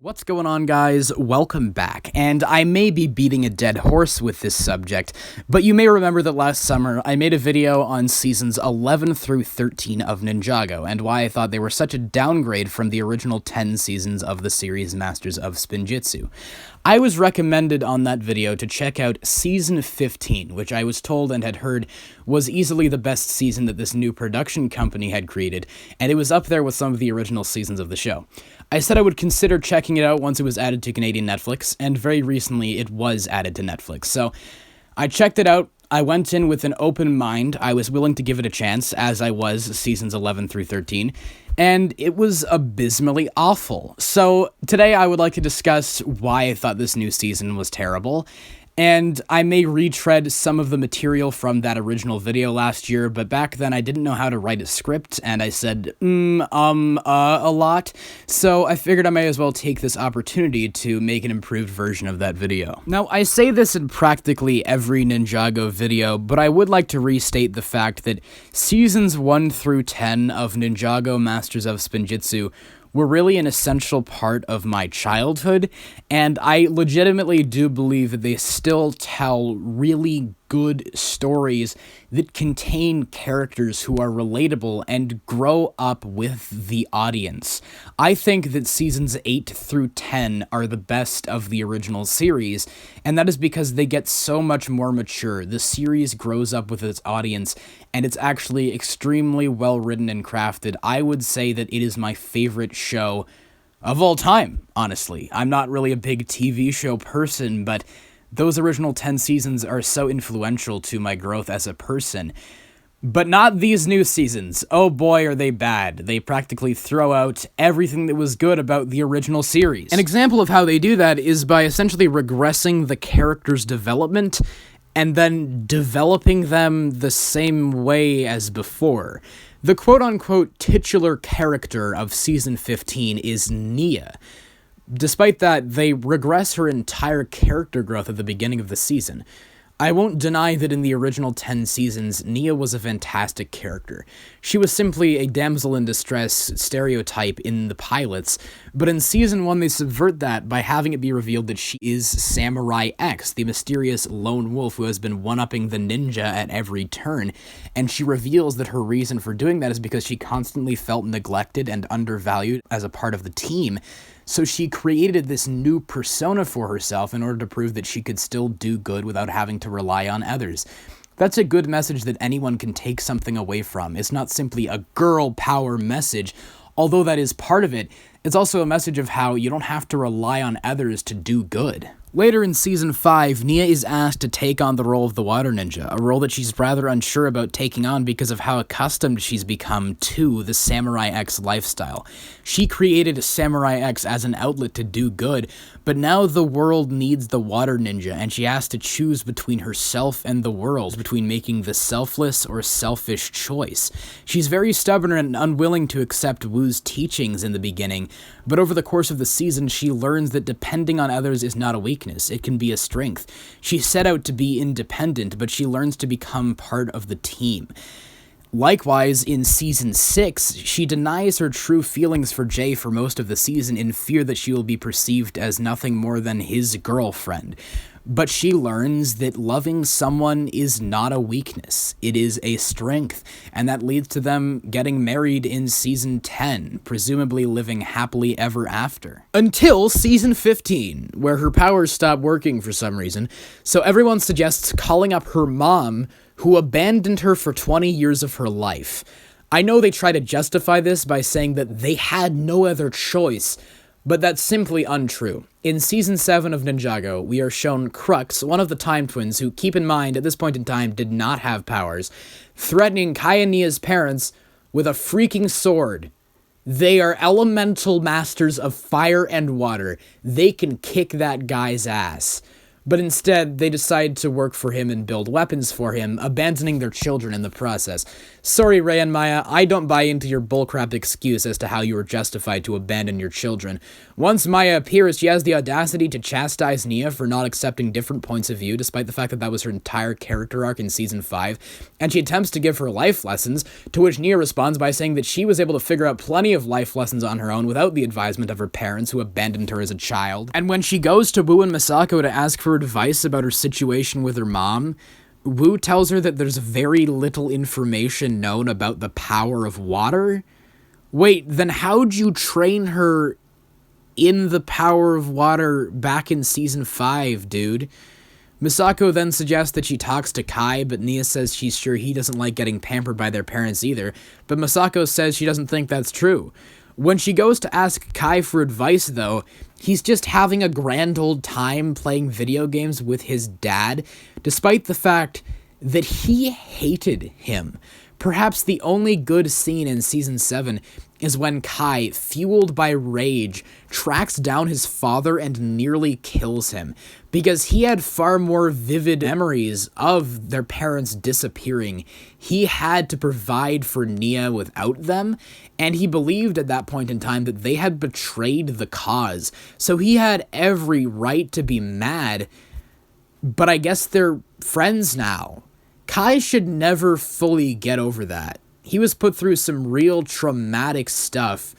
What's going on, guys? Welcome back, and I may be beating a dead horse with this subject, but you may remember that last summer I made a video on seasons 11 through 13 of Ninjago, and why I thought they were such a downgrade from the original 10 seasons of the series Masters of Spinjitzu. I was recommended on that video to check out Season 15, which I was told and had heard was easily the best season that this new production company had created, and it was up there with some of the original seasons of the show. I said I would consider checking it out once it was added to Canadian Netflix, and very recently it was added to Netflix. So I checked it out. I went in with an open mind. I was willing to give it a chance, as I was seasons 11 through 13, and it was abysmally awful. So today I would like to discuss why I thought this new season was terrible, and I may retread some of the material from that original video last year, but back then I didn't know how to write a script, and I said, a lot, so I figured I may as well take this opportunity to make an improved version of that video. Now, I say this in practically every Ninjago video, but I would like to restate the fact that seasons 1 through 10 of Ninjago Masters of Spinjitzu were really an essential part of my childhood, and I legitimately do believe that they still tell really good stories that contain characters who are relatable and grow up with the audience. I think that seasons 8 through 10 are the best of the original series, and that is because they get so much more mature. The series grows up with its audience, and it's actually extremely well written and crafted. I would say that it is my favorite show of all time, honestly. I'm not really a big TV show person, but those original 10 seasons are so influential to my growth as a person. But not these new seasons. Oh boy, are they bad. They practically throw out everything that was good about the original series. An example of how they do that is by essentially regressing the character's development and then developing them the same way as before. The quote-unquote titular character of Season 15 is Nia. Despite that, they regress her entire character growth at the beginning of the season. I won't deny that in the original 10 seasons, Nia was a fantastic character. She was simply a damsel in distress stereotype in the pilots, but in Season 1 they subvert that by having it be revealed that she is Samurai X, the mysterious lone wolf who has been one-upping the ninja at every turn, and she reveals that her reason for doing that is because she constantly felt neglected and undervalued as a part of the team. So she created this new persona for herself in order to prove that she could still do good without having to rely on others. That's a good message that anyone can take something away from. It's not simply a girl power message, although that is part of it. It's also a message of how you don't have to rely on others to do good. Later in Season 5, Nia is asked to take on the role of the Water Ninja, a role that she's rather unsure about taking on because of how accustomed she's become to the Samurai X lifestyle. She created Samurai X as an outlet to do good, but now the world needs the Water Ninja, and she has to choose between herself and the world, between making the selfless or selfish choice. She's very stubborn and unwilling to accept Wu's teachings in the beginning, but over the course of the season, she learns that depending on others is not a weakness, it can be a strength. She set out to be independent, but she learns to become part of the team. Likewise, in Season 6, she denies her true feelings for Jay for most of the season in fear that she will be perceived as nothing more than his girlfriend. But she learns that loving someone is not a weakness, it is a strength, and that leads to them getting married in Season 10, presumably living happily ever after. Until Season 15, where her powers stop working for some reason, so everyone suggests calling up her mom, who abandoned her for 20 years of her life. I know they try to justify this by saying that they had no other choice, but that's simply untrue. In Season 7 of Ninjago, we are shown Crux, one of the Time Twins, who, keep in mind, at this point in time, did not have powers, threatening Kai and Nia's parents with a freaking sword. They are elemental masters of fire and water. They can kick that guy's ass. but instead they decide to work for him and build weapons for him, abandoning their children in the process. Sorry, Rei and Maya, I don't buy into your bullcrap excuse as to how you were justified to abandon your children. Once Maya appears, she has the audacity to chastise Nia for not accepting different points of view, despite the fact that that was her entire character arc in Season 5, and she attempts to give her life lessons, to which Nia responds by saying that she was able to figure out plenty of life lessons on her own without the advisement of her parents who abandoned her as a child. And when she goes to Wu and Misako to ask for advice about her situation with her mom, Wu tells her that there's very little information known about the power of water. Wait, then how'd you train her in the power of water back in Season 5, dude? Misako then suggests that she talks to Kai, but Nia says she's sure he doesn't like getting pampered by their parents either, but Misako says she doesn't think that's true. When she goes to ask Kai for advice, though, he's just having a grand old time playing video games with his dad, despite the fact that he hated him. Perhaps the only good scene in Season 7 is when Kai, fueled by rage, tracks down his father and nearly kills him, because he had far more vivid memories of their parents disappearing. He had to provide for Nia without them, and he believed at that point in time that they had betrayed the cause, so he had every right to be mad, but I guess they're friends now. Kai should never fully get over that. He was put through some real traumatic stuff,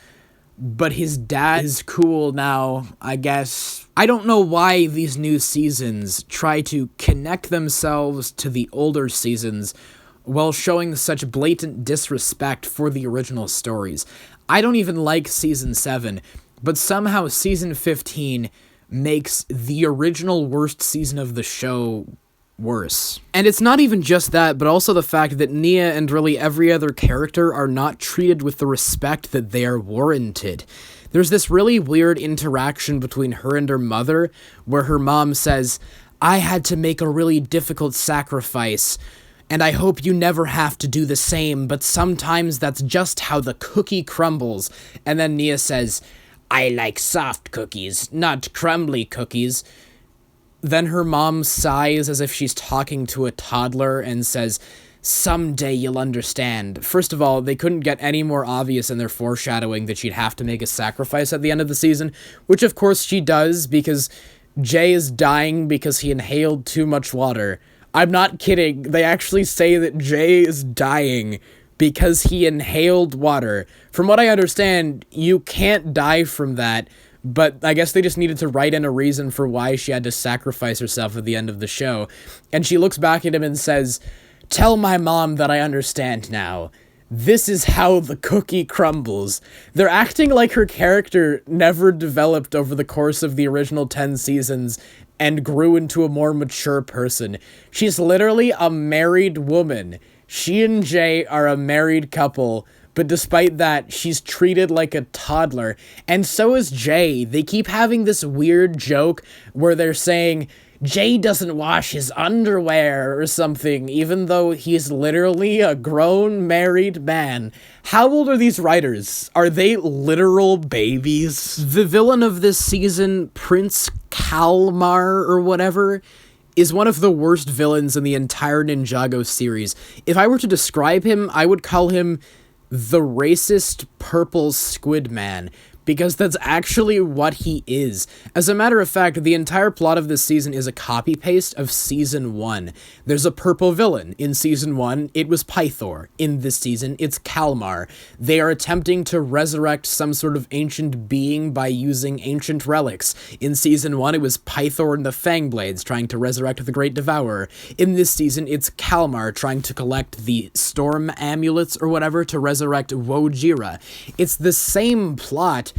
but his dad is cool now, I guess. I don't know why these new seasons try to connect themselves to the older seasons while showing such blatant disrespect for the original stories. I don't even like Season 7, but somehow Season 15 makes the original worst season of the show worse. And it's not even just that, but also the fact that Nia and really every other character are not treated with the respect that they are warranted. There's this really weird interaction between her and her mother, where her mom says, "I had to make a really difficult sacrifice, and I hope you never have to do the same, but sometimes that's just how the cookie crumbles." And then Nia says, "I like soft cookies, not crumbly cookies." Then her mom sighs as if she's talking to a toddler and says, "Someday you'll understand." First of all, they couldn't get any more obvious in their foreshadowing that she'd have to make a sacrifice at the end of the season, which of course she does, because Jay is dying because he inhaled too much water. I'm not kidding. They actually say that Jay is dying because he inhaled water. From what I understand, you can't die from that, but I guess they just needed to write in a reason for why she had to sacrifice herself at the end of the show. And she looks back at him and says, "Tell my mom that I understand now. This is how the cookie crumbles." They're acting like her character never developed over the course of the original 10 seasons and grew into a more mature person. She's literally a married woman. She and Jay are a married couple, but despite that, she's treated like a toddler. And so is Jay. They keep having this weird joke where they're saying, "Jay doesn't wash his underwear," or something, even though he's literally a grown married man. How old are these writers? Are they literal babies? The villain of this season, Prince Kalmar or whatever, is one of the worst villains in the entire Ninjago series. If I were to describe him, I would call him the racist purple squid man, because that's actually what he is. As a matter of fact, the entire plot of this season is a copy-paste of Season 1. There's a purple villain. In Season 1, it was Pythor. In this season, it's Kalmar. They are attempting to resurrect some sort of ancient being by using ancient relics. In Season 1, it was Pythor and the Fangblades trying to resurrect the Great Devourer. In this season, it's Kalmar trying to collect the Storm Amulets or whatever to resurrect Wojira. It's the same plot,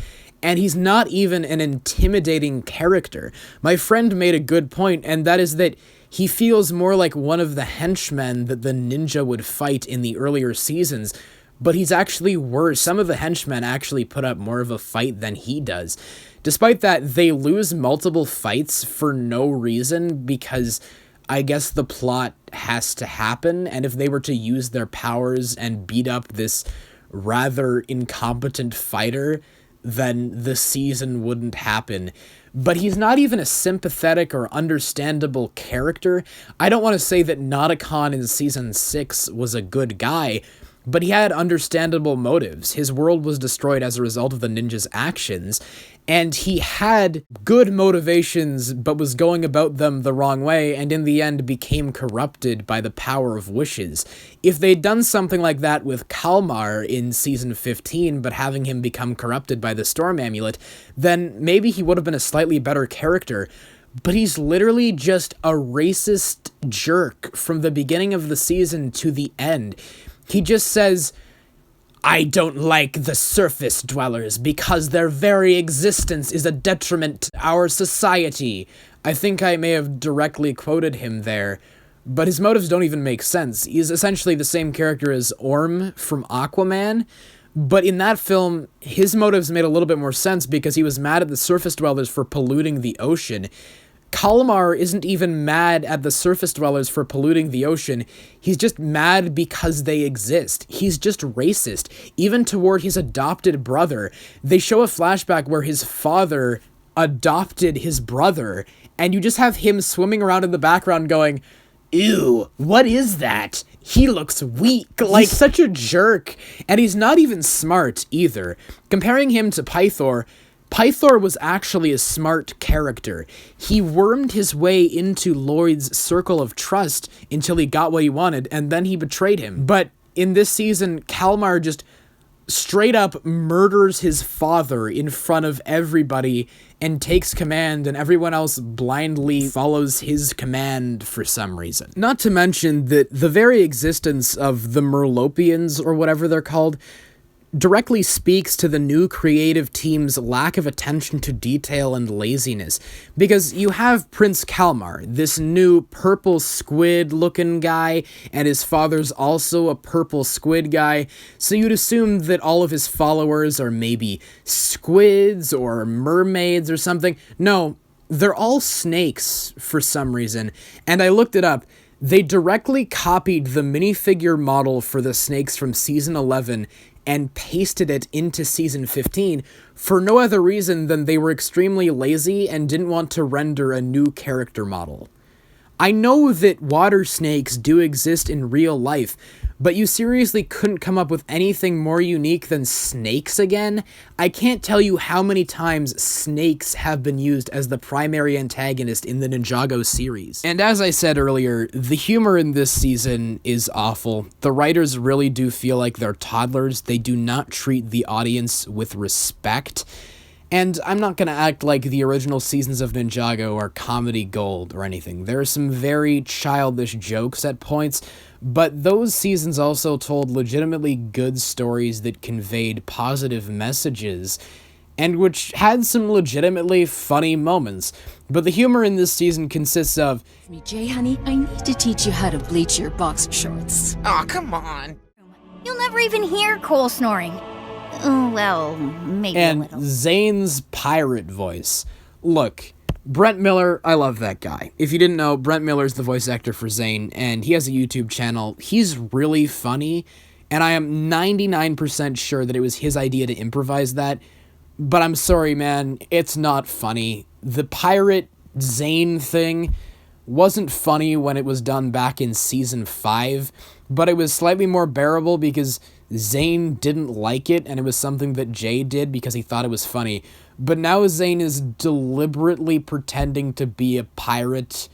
and he's not even an intimidating character. My friend made a good point, and that is that he feels more like one of the henchmen that the ninja would fight in the earlier seasons, but he's actually worse. Some of the henchmen actually put up more of a fight than he does. Despite that, they lose multiple fights for no reason, because I guess the plot has to happen, and if they were to use their powers and beat up this rather incompetent fighter, then the season wouldn't happen. But he's not even a sympathetic or understandable character. I don't want to say that Notakon in Season 6 was a good guy, but he had understandable motives. His world was destroyed as a result of the ninja's actions, and he had good motivations, but was going about them the wrong way, and in the end became corrupted by the power of wishes. If they'd done something like that with Kalmar in Season 15, but having him become corrupted by the Storm Amulet, then maybe he would have been a slightly better character. But he's literally just a racist jerk from the beginning of the season to the end. He just says, "I don't like the surface dwellers because their very existence is a detriment to our society." I think I may have directly quoted him there, but his motives don't even make sense. He's essentially the same character as Orm from Aquaman, but in that film, his motives made a little bit more sense because he was mad at the surface dwellers for polluting the ocean. Kalmar isn't even mad at the surface dwellers for polluting the ocean. He's just mad because they exist. He's just racist, even toward his adopted brother. They show a flashback where his father adopted his brother, and you just have him swimming around in the background going, "Ew, what is that? He looks weak." Like, such a jerk. And he's not even smart either. Comparing him to Pythor was actually a smart character. He wormed his way into Lloyd's circle of trust until he got what he wanted, and then he betrayed him. But in this season, Kalmar just straight up murders his father in front of everybody and takes command, and everyone else blindly follows his command for some reason. Not to mention that the very existence of the Merlopians, or whatever they're called, directly speaks to the new creative team's lack of attention to detail and laziness. Because you have Prince Kalmar, this new purple squid-looking guy, and his father's also a purple squid guy, so you'd assume that all of his followers are maybe squids or mermaids or something. No, they're all snakes for some reason, and I looked it up. They directly copied the minifigure model for the snakes from Season 11 and pasted it into Season 15 for no other reason than they were extremely lazy and didn't want to render a new character model. I know that water snakes do exist in real life, but you seriously couldn't come up with anything more unique than snakes again? I can't tell you how many times snakes have been used as the primary antagonist in the Ninjago series. And as I said earlier, the humor in this season is awful. The writers really do feel like they're toddlers. They do not treat the audience with respect. And I'm not going to act like the original seasons of Ninjago are comedy gold or anything. There are some very childish jokes at points, but those seasons also told legitimately good stories that conveyed positive messages, and which had some legitimately funny moments. But the humor in this season consists of, Jay, honey, I need to teach you how to bleach your boxer shorts. Aw, come on. You'll never even hear Cole snoring. Well, maybe a and little. Zane's pirate voice. Look, Brent Miller, I love that guy. If you didn't know, Brent Miller's the voice actor for Zane, and he has a YouTube channel. He's really funny, and I am 99% sure that it was his idea to improvise that, but I'm sorry, man, it's not funny. The pirate Zane thing wasn't funny when it was done back in Season 5, but it was slightly more bearable because Zane didn't like it, and it was something that Jay did because he thought it was funny. But now Zane is deliberately pretending to be a pirate,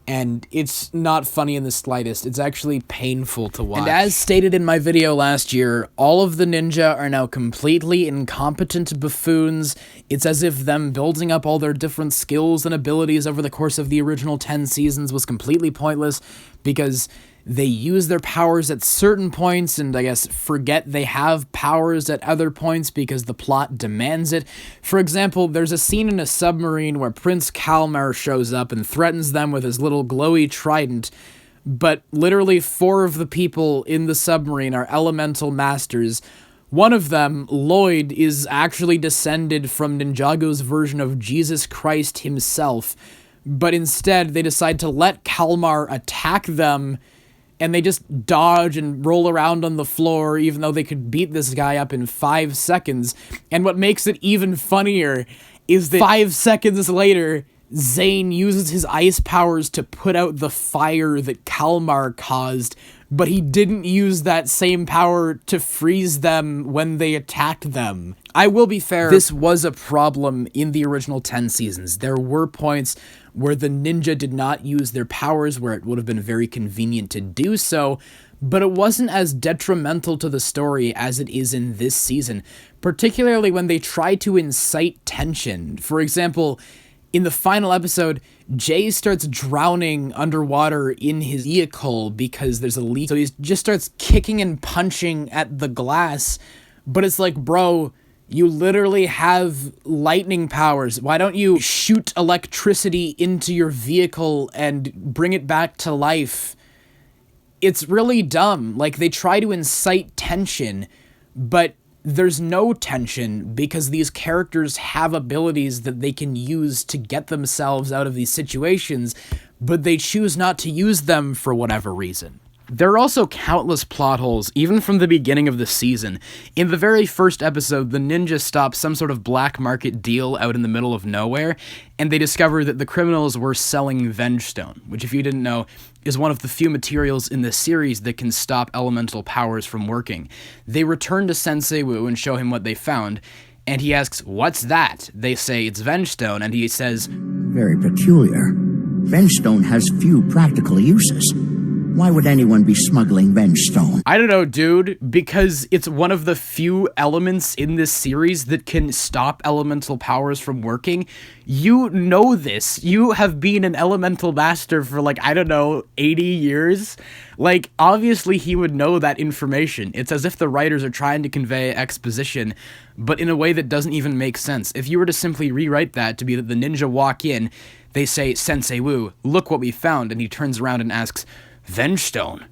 and it's not funny in the slightest. It's actually painful to watch. And as stated in my video last year, all of the ninja are now completely incompetent buffoons. It's as if them building up all their different skills and abilities over the course of the original 10 seasons was completely pointless, because they use their powers at certain points and I guess forget they have powers at other points because the plot demands it. For example, there's a scene in a submarine where Prince Kalmar shows up and threatens them with his little glowy trident, but literally 4 of the people in the submarine are elemental masters. One of them, Lloyd, is actually descended from Ninjago's version of Jesus Christ himself, but instead they decide to let Kalmar attack them and they just dodge and roll around on the floor even though they could beat this guy up in 5 seconds. And what makes it even funnier is that 5 seconds later, Zane uses his ice powers to put out the fire that Kalmar caused, but he didn't use that same power to freeze them when they attacked them. I will be fair, this was a problem in the original 10 seasons. There were points where the ninja did not use their powers, where it would have been very convenient to do so, but it wasn't as detrimental to the story as it is in this season, particularly when they try to incite tension. For example, in the final episode, Jay starts drowning underwater in his vehicle because there's a leak. So he just starts kicking and punching at the glass. But it's like, bro, you literally have lightning powers. Why don't you shoot electricity into your vehicle and bring it back to life? It's really dumb. Like, they try to incite tension, but there's no tension because these characters have abilities that they can use to get themselves out of these situations, but they choose not to use them for whatever reason. There are also countless plot holes, even from the beginning of the season. In the very first episode, the ninja stop some sort of black market deal out in the middle of nowhere, and they discover that the criminals were selling Vengestone, which, if you didn't know, is one of the few materials in the series that can stop elemental powers from working. They return to Sensei Wu and show him what they found, and he asks, "What's that?" They say, "It's Vengestone," and he says, "Very peculiar. Vengestone has few practical uses. Why would anyone be smuggling Vengestone?" I don't know, dude, because it's one of the few elements in this series that can stop elemental powers from working. You know this. You have been an elemental master for, like, I don't know, 80 years? Like, obviously he would know that information. It's as if the writers are trying to convey exposition, but in a way that doesn't even make sense. If you were to simply rewrite that to be that the ninja walk in, they say, "Sensei Wu, look what we found," and he turns around and asks, "Vengestone?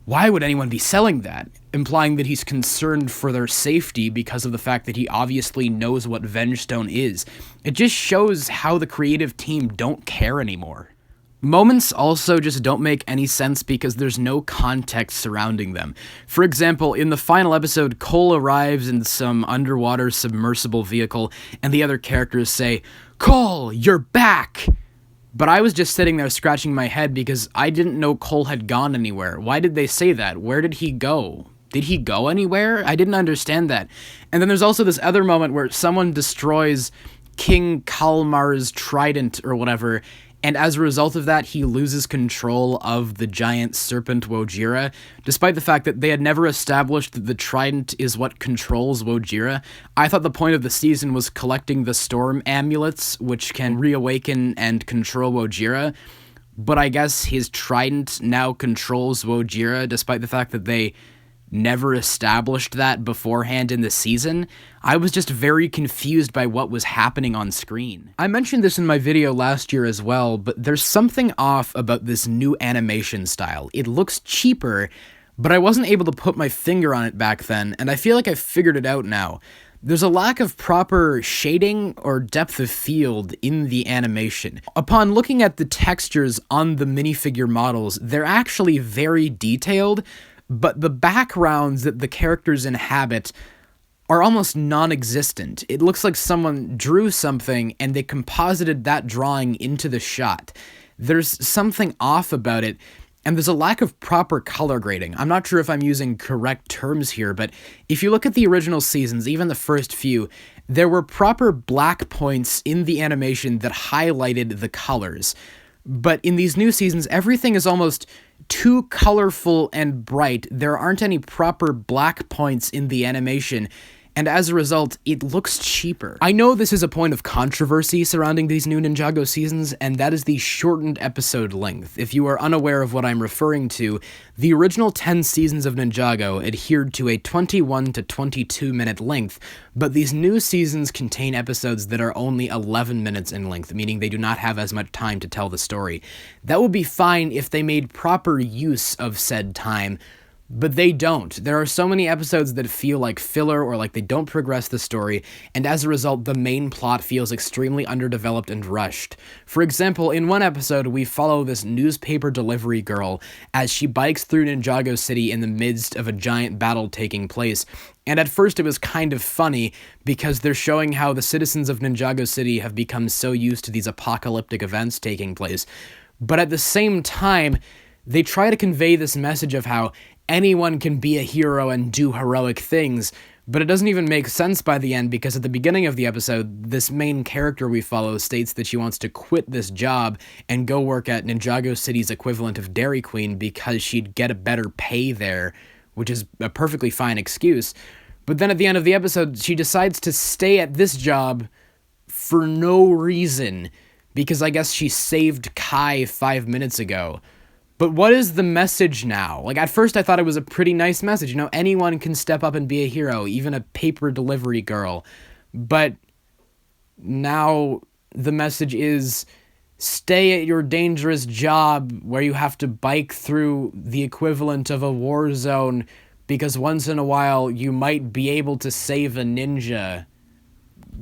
Why would anyone be selling that?" Implying that he's concerned for their safety because of the fact that he obviously knows what Vengestone is. It just shows how the creative team don't care anymore. Moments also just don't make any sense because there's no context surrounding them. For example, in the final episode, Cole arrives in some underwater submersible vehicle, and the other characters say, "Cole, you're back!" But I was just sitting there scratching my head because I didn't know Cole had gone anywhere. Why did they say that? Where did he go? Did he go anywhere? I didn't understand that. And then there's also this other moment where someone destroys King Kalmar's trident or whatever, and as a result of that, he loses control of the giant serpent Wojira, despite the fact that they had never established that the trident is what controls Wojira. I thought the point of the season was collecting the storm amulets, which can reawaken and control Wojira, but I guess his trident now controls Wojira, despite the fact that they never established that beforehand in the season. I was just very confused by what was happening on screen. I mentioned this in my video last year as well, but there's something off about this new animation style. It looks cheaper, but I wasn't able to put my finger on it back then, and I feel like I've figured it out now. There's a lack of proper shading or depth of field in the animation. Upon looking at the textures on the minifigure models, they're actually very detailed, but the backgrounds that the characters inhabit are almost non-existent. It looks like someone drew something and they composited that drawing into the shot. There's something off about it, and there's a lack of proper color grading. I'm not sure if I'm using correct terms here, but if you look at the original seasons, even the first few, there were proper black points in the animation that highlighted the colors. But in these new seasons, everything is almost too colorful and bright. There aren't any proper black points in the animation, and as a result, it looks cheaper. I know this is a point of controversy surrounding these new Ninjago seasons, and that is the shortened episode length. If you are unaware of what I'm referring to, the original 10 seasons of Ninjago adhered to a 21 to 22 minute length, but these new seasons contain episodes that are only 11 minutes in length, meaning they do not have as much time to tell the story. That would be fine if they made proper use of said time, But they don't. There are so many episodes that feel like filler or like they don't progress the story, and as a result, the main plot feels extremely underdeveloped and rushed. For example, in one episode, we follow this newspaper delivery girl as she bikes through Ninjago City in the midst of a giant battle taking place. And at first it was kind of funny because they're showing how the citizens of Ninjago City have become so used to these apocalyptic events taking place. But at the same time, they try to convey this message of how anyone can be a hero and do heroic things, but it doesn't even make sense by the end because at the beginning of the episode, this main character we follow states that she wants to quit this job and go work at Ninjago City's equivalent of Dairy Queen because she'd get a better pay there, which is a perfectly fine excuse. But then at the end of the episode, she decides to stay at this job for no reason because I guess she saved Kai 5 minutes ago. But what is the message now? Like, at first I thought it was a pretty nice message. You know, anyone can step up and be a hero, even a paper delivery girl. But now the message is stay at your dangerous job where you have to bike through the equivalent of a war zone because once in a while you might be able to save a ninja.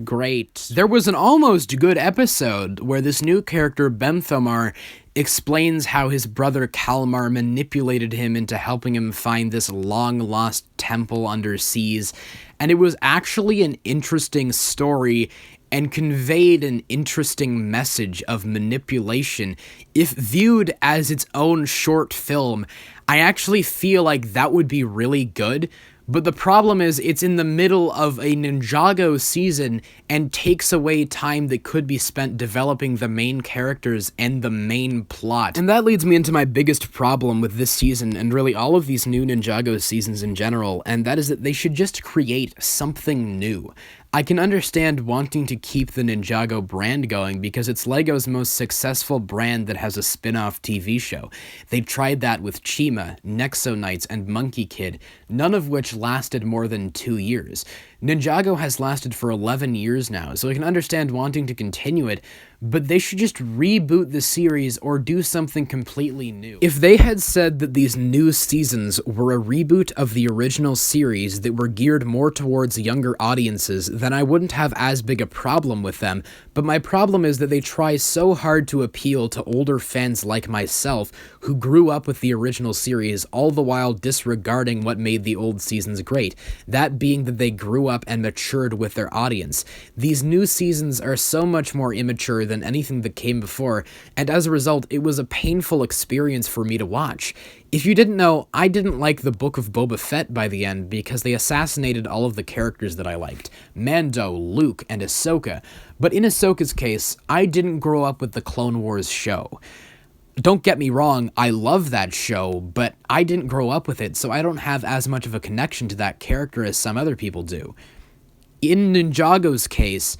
Great. There was an almost good episode where this new character, Benthomar, explains how his brother Kalmar manipulated him into helping him find this long-lost temple under seas, and it was actually an interesting story and conveyed an interesting message of manipulation. If viewed as its own short film, I actually feel like that would be really good. But the problem is it's in the middle of a Ninjago season and takes away time that could be spent developing the main characters and the main plot. And that leads me into my biggest problem with this season and really all of these new Ninjago seasons in general, and that is that they should just create something new. I can understand wanting to keep the Ninjago brand going because it's LEGO's most successful brand that has a spin-off TV show. They tried that with Chima, Nexo Knights, and Monkey Kid, none of which lasted more than 2 years. Ninjago has lasted for 11 years now, so I can understand wanting to continue it, but they should just reboot the series or do something completely new. If they had said that these new seasons were a reboot of the original series that were geared more towards younger audiences, then I wouldn't have as big a problem with them, but my problem is that they try so hard to appeal to older fans like myself who grew up with the original series, all the while disregarding what made the old seasons great, that being that they grew up and matured with their audience. These new seasons are so much more immature than anything that came before, and as a result, it was a painful experience for me to watch. If you didn't know, I didn't like the Book of Boba Fett by the end because they assassinated all of the characters that I liked. Mando, Luke, and Ahsoka. But in Ahsoka's case, I didn't grow up with the Clone Wars show. Don't get me wrong, I love that show, but I didn't grow up with it, so I don't have as much of a connection to that character as some other people do. In Ninjago's case,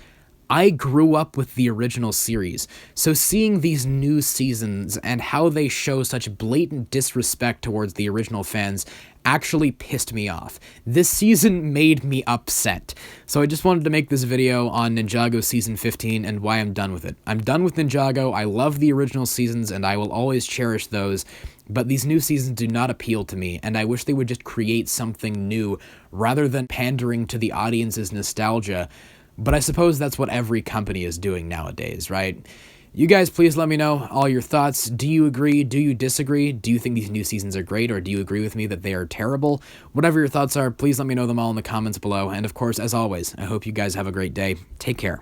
I grew up with the original series, so seeing these new seasons and how they show such blatant disrespect towards the original fans actually pissed me off. This season made me upset. So I just wanted to make this video on Ninjago Season 15 and why I'm done with it. I'm done with Ninjago, I love the original seasons and I will always cherish those, but these new seasons do not appeal to me, and I wish they would just create something new rather than pandering to the audience's nostalgia. But I suppose that's what every company is doing nowadays, right? You guys, please let me know all your thoughts. Do you agree? Do you disagree? Do you think these new seasons are great, or do you agree with me that they are terrible? Whatever your thoughts are, please let me know them all in the comments below. And of course, as always, I hope you guys have a great day. Take care.